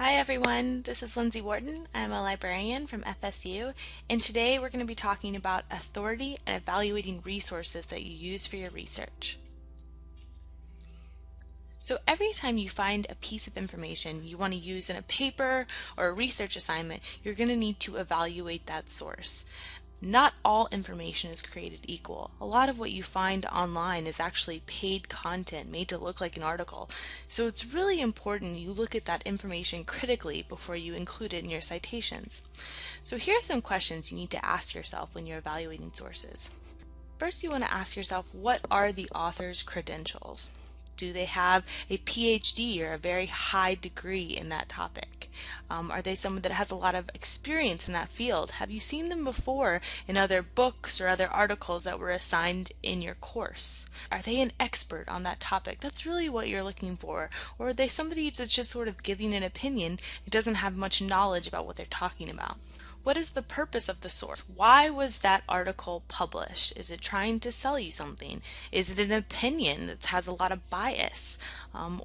Hi everyone, this is Lindsay Wharton. I'm a librarian from FSU, and today we're going to be talking about authority and evaluating resources that you use for your research. So every time you find a piece of information you want to use in a paper or a research assignment, you're going to need to evaluate that source. Not all information is created equal. A lot of what you find online is actually paid content made to look like an article. So it's really important you look at that information critically before you include it in your citations. So here are some questions you need to ask yourself when you're evaluating sources. First, you want to ask yourself, what are the author's credentials? Do they have a PhD or a very high degree in that topic? Are they someone that has a lot of experience in that field? Have you seen them before in other books or other articles that were assigned in your course? Are they an expert on that topic? That's really what you're looking for. Or are they somebody that's just sort of giving an opinion and doesn't have much knowledge about what they're talking about? What is the purpose of the source? Why was that article published? Is it trying to sell you something? Is it an opinion that has a lot of bias?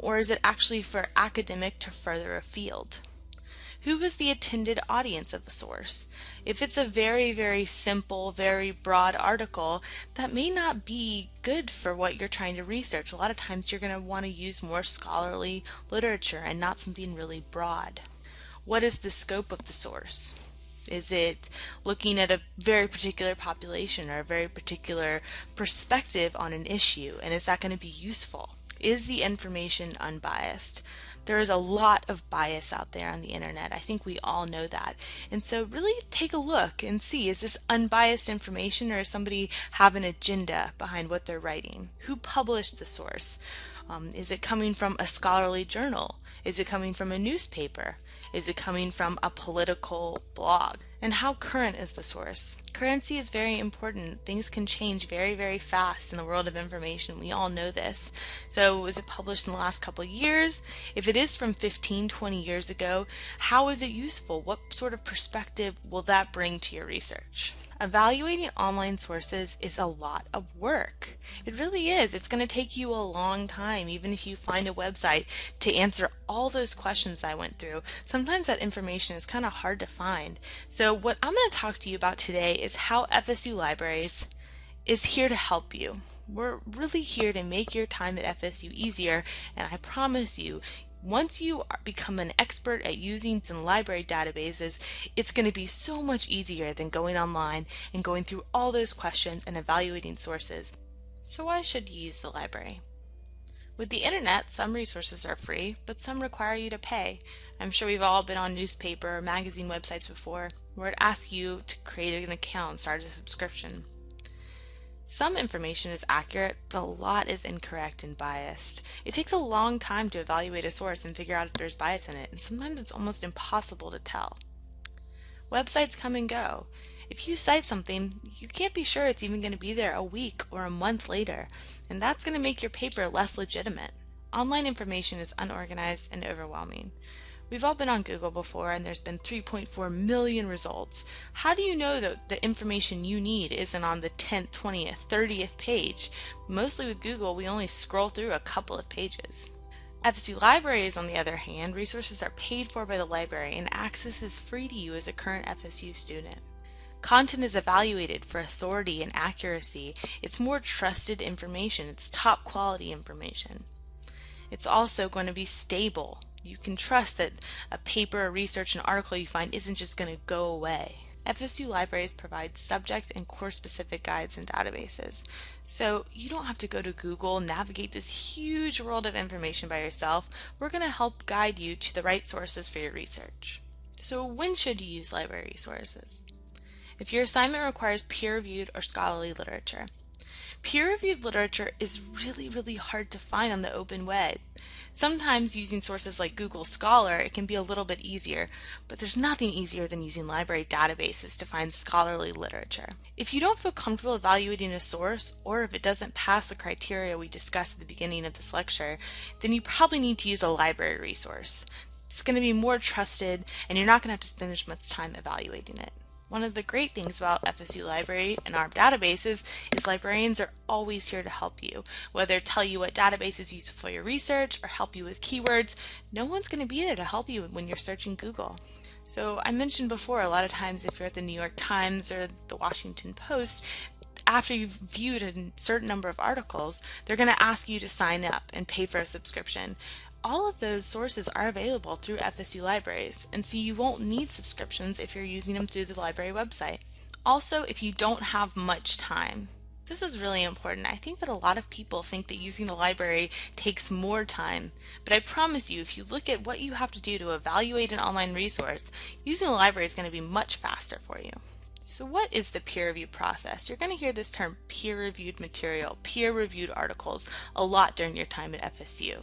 Or is it actually for academic to further a field? Who is the intended audience of the source? If it's a very simple, very broad article, that may not be good for what you're trying to research. A lot of times you're going to want to use more scholarly literature and not something really broad. What is the scope of the source? Is it looking at a very particular population or a very particular perspective on an issue, and is that going to be useful? Is the information unbiased? There is a lot of bias out there on the internet. I think we all know that. And so really take a look and see, is this unbiased information, or does somebody have an agenda behind what they're writing? Who published the source? Is it coming from a scholarly journal? Is it coming from a newspaper? Is it coming from a political blog? And how current is the source? Currency is very important. Things can change very fast in the world of information. We all know this. So was it published in the last couple of years? If it is from 15, 20 years ago, how is it useful? What sort of perspective will that bring to your research? Evaluating online sources is a lot of work. It really is. It's going to take you a long time, even if you find a website to answer all those questions I went through. Sometimes that information is kind of hard to find. So what I'm going to talk to you about today is how FSU Libraries is here to help you. We're really here to make your time at FSU easier, and I promise you, once you become an expert at using some library databases, it's going to be so much easier than going online and going through all those questions and evaluating sources. So why should you use the library? With the internet, some resources are free, but some require you to pay. I'm sure we've all been on newspaper or magazine websites before where it asks you to create an account and start a subscription. Some information is accurate, but a lot is incorrect and biased. It takes a long time to evaluate a source and figure out if there's bias in it, and sometimes it's almost impossible to tell. Websites come and go. If you cite something, you can't be sure it's even going to be there a week or a month later, and that's going to make your paper less legitimate. Online information is unorganized and overwhelming. We've all been on Google before, and there's been 3.4 million results. How do you know that the information you need isn't on the 10th, 20th, 30th page? Mostly with Google, we only scroll through a couple of pages. FSU Libraries, on the other hand, resources are paid for by the library and access is free to you as a current FSU student. Content is evaluated for authority and accuracy. It's more trusted information. It's top quality information. It's also going to be stable. You can trust that a paper, a research, an article you find isn't just going to go away. FSU Libraries provide subject and course-specific guides and databases. So you don't have to go to Google and navigate this huge world of information by yourself. We're going to help guide you to the right sources for your research. So when should you use library resources? If your assignment requires peer-reviewed or scholarly literature. Peer-reviewed literature is really hard to find on the open web. Sometimes using sources like Google Scholar, it can be a little bit easier, but there's nothing easier than using library databases to find scholarly literature. If you don't feel comfortable evaluating a source, or if it doesn't pass the criteria we discussed at the beginning of this lecture, then you probably need to use a library resource. It's going to be more trusted, and you're not going to have to spend as much time evaluating it. One of the great things about FSU Library and our databases is librarians are always here to help you. Whether tell you what database is useful for your research or help you with keywords, no one's going to be there to help you when you're searching Google. So I mentioned before, a lot of times if you're at the New York Times or the Washington Post, after you've viewed a certain number of articles, they're going to ask you to sign up and pay for a subscription. All of those sources are available through FSU libraries, and so you won't need subscriptions if you're using them through the library website. Also, if you don't have much time, this is really important. I think that a lot of people think that using the library takes more time, but I promise you, if you look at what you have to do to evaluate an online resource, using the library is going to be much faster for you. So what is the peer review process? You're going to hear this term peer-reviewed material, peer-reviewed articles a lot during your time at FSU.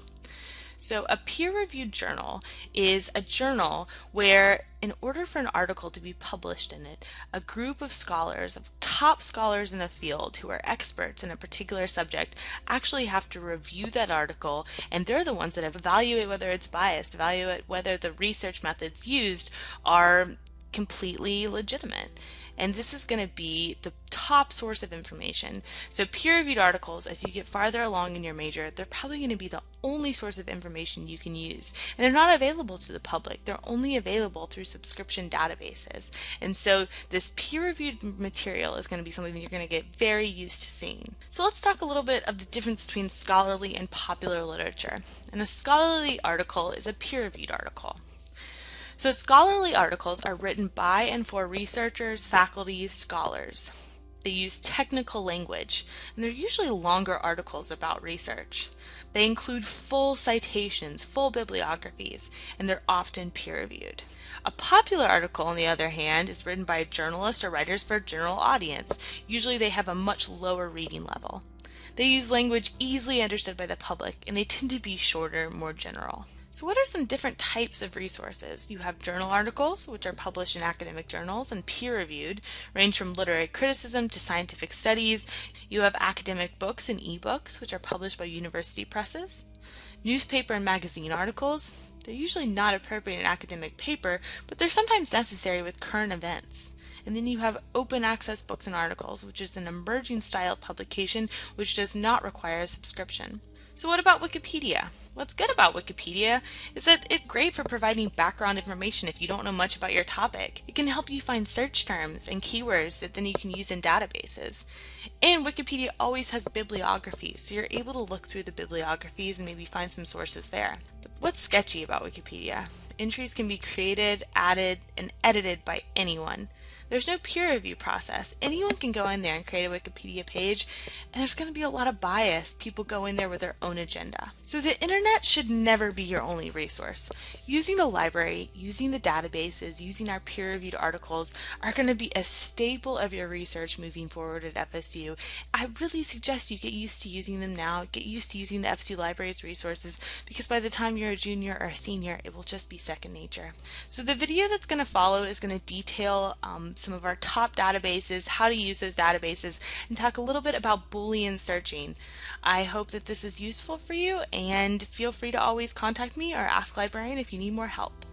So a peer-reviewed journal is a journal where in order for an article to be published in it, a group of scholars, of top scholars in a field who are experts in a particular subject, actually have to review that article, and they're the ones that evaluate whether it's biased, evaluate whether the research methods used are completely legitimate. And this is going to be the top source of information. So peer-reviewed articles, as you get farther along in your major, they're probably going to be the only source of information you can use. And they're not available to the public. They're only available through subscription databases. And so this peer-reviewed material is going to be something that you're going to get very used to seeing. So let's talk a little bit of the difference between scholarly and popular literature. And a scholarly article is a peer-reviewed article. So scholarly articles are written by and for researchers, faculty, scholars. They use technical language, and they're usually longer articles about research. They include full citations, full bibliographies, and they're often peer-reviewed. A popular article, on the other hand, is written by a journalist or writers for a general audience. Usually they have a much lower reading level. They use language easily understood by the public, and they tend to be shorter, more general. So what are some different types of resources? You have journal articles, which are published in academic journals and peer-reviewed, range from literary criticism to scientific studies. You have academic books and ebooks, which are published by university presses. Newspaper and magazine articles. They're usually not appropriate in academic paper, but they're sometimes necessary with current events. And then you have open access books and articles, which is an emerging style of publication which does not require a subscription. So what about Wikipedia? What's good about Wikipedia is that it's great for providing background information if you don't know much about your topic. It can help you find search terms and keywords that then you can use in databases. And Wikipedia always has bibliographies, so you're able to look through the bibliographies and maybe find some sources there. But what's sketchy about Wikipedia? Entries can be created, added, and edited by anyone. There's no peer review process. Anyone can go in there and create a Wikipedia page, and there's going to be a lot of bias. People go in there with their own agenda. So the internet should never be your only resource. Using the library, using the databases, using our peer-reviewed articles are going to be a staple of your research moving forward at FSU. I really suggest you get used to using them now, get used to using the FSU Library's resources, because by the time you're a junior or a senior, it will just be second nature. So the video that's going to follow is going to detail some of our top databases, how to use those databases, and talk a little bit about Boolean searching. I hope that this is useful for you, and feel free to always contact me or ask librarian if you need more help.